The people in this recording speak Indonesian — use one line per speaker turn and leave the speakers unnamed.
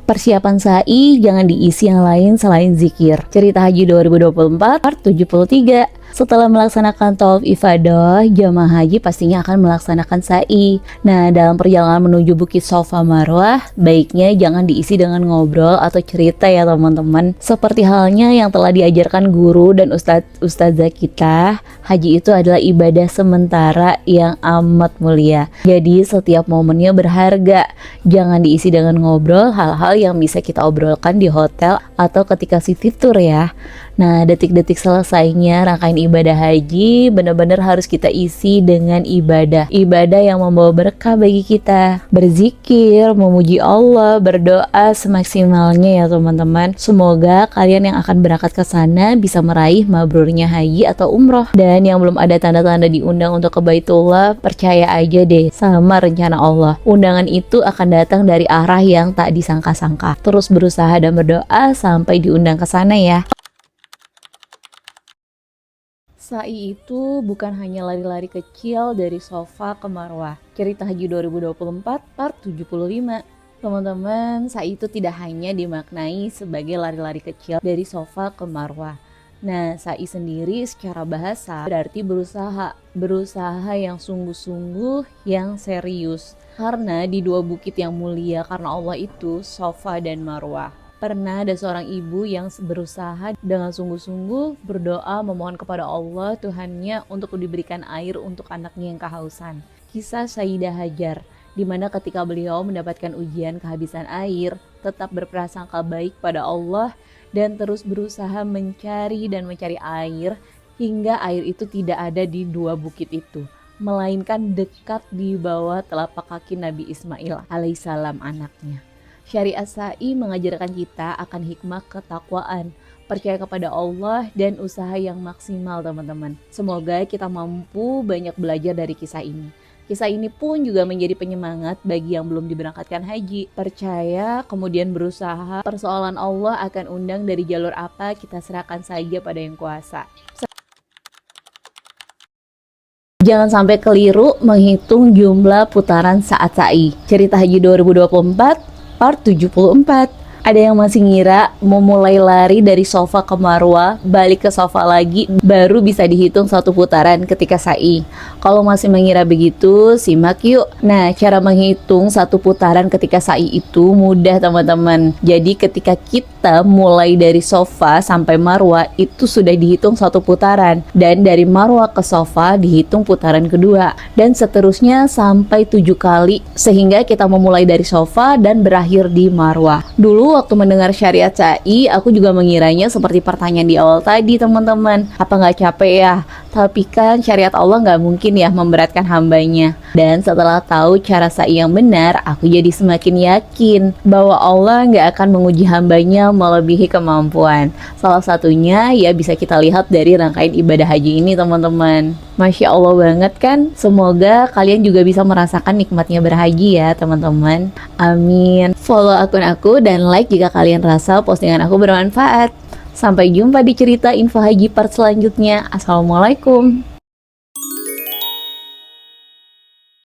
Persiapan sa'i jangan diisi yang lain selain zikir. Cerita Haji 2024 part 73. Setelah melaksanakan tawaf ifadah, jamaah haji pastinya akan melaksanakan sa'i. Nah, dalam perjalanan menuju Bukit Safa Marwah, baiknya jangan diisi dengan ngobrol atau cerita ya teman-teman. Seperti halnya yang telah diajarkan guru dan ustazah kita, haji itu adalah ibadah sementara yang amat mulia. Jadi setiap momennya berharga. Jangan diisi dengan ngobrol hal-hal yang bisa kita obrolkan di hotel atau ketika city tour ya. Nah, detik-detik selesainya rangkaian ibadah haji benar-benar harus kita isi dengan ibadah yang membawa berkah bagi kita. Berzikir, memuji Allah, berdoa semaksimalnya ya teman-teman. Semoga kalian yang akan berangkat ke sana bisa meraih mabrurnya haji atau umroh. Dan yang belum ada tanda-tanda diundang untuk ke Baitullah, percaya aja deh sama rencana Allah. Undangan itu akan datang dari arah yang tak disangka-sangka. Terus berusaha dan berdoa sampai diundang ke sana ya. Sa'i itu bukan hanya lari-lari kecil dari Safa ke Marwah. Cerita Haji 2024 part 75. Teman-teman, sa'i itu tidak hanya dimaknai sebagai lari-lari kecil dari Safa ke Marwah. Nah, sa'i sendiri secara bahasa berarti berusaha yang sungguh-sungguh, yang serius. Karena di dua bukit yang mulia karena Allah itu Safa dan Marwah. Pernah ada seorang ibu yang berusaha dengan sungguh-sungguh berdoa memohon kepada Allah Tuhannya untuk diberikan air untuk anaknya yang kehausan. Kisah Sayyidah Hajar, di mana ketika beliau mendapatkan ujian kehabisan air, tetap berprasangka baik pada Allah dan terus berusaha mencari air hingga air itu tidak ada di dua bukit itu, melainkan dekat di bawah telapak kaki Nabi Ismail alaihissalam anaknya. Syariat sa'i mengajarkan kita akan hikmah ketakwaan, percaya kepada Allah dan usaha yang maksimal teman-teman. Semoga kita mampu banyak belajar dari kisah ini. Kisah ini pun juga menjadi penyemangat bagi yang belum diberangkatkan haji. Percaya, kemudian berusaha, persoalan Allah akan undang dari jalur apa kita serahkan saja pada yang kuasa. Jangan sampai keliru menghitung jumlah putaran saat sa'i. Cerita Haji 2024 part 74. Ada yang masih ngira mau mulai lari dari Safa ke Marwah, balik ke Safa lagi, baru bisa dihitung satu putaran ketika sa'i. Kalau masih mengira begitu, simak yuk. Nah, cara menghitung satu putaran ketika sa'i itu mudah teman-teman. Jadi ketika kita mulai dari Safa sampai Marwah, itu sudah dihitung satu putaran. Dan dari Marwah ke Safa dihitung putaran kedua. Dan seterusnya sampai 7 kali, sehingga kita memulai dari Safa dan berakhir di Marwah. Dulu waktu mendengar syariat sa'i, aku juga mengiranya seperti pertanyaan di awal tadi teman-teman. Apa nggak capek ya? Tapi kan syariat Allah nggak mungkin ya memberatkan hambanya. Dan setelah tahu cara sa'i yang benar, aku jadi semakin yakin bahwa Allah nggak akan menguji hambanya melebihi kemampuan. Salah satunya ya bisa kita lihat dari rangkaian ibadah haji ini teman-teman. Masya Allah banget kan? Semoga kalian juga bisa merasakan nikmatnya berhaji ya teman-teman. Amin. Follow akun aku dan like jika kalian rasa postingan aku bermanfaat. Sampai jumpa di cerita info haji part selanjutnya. Assalamualaikum.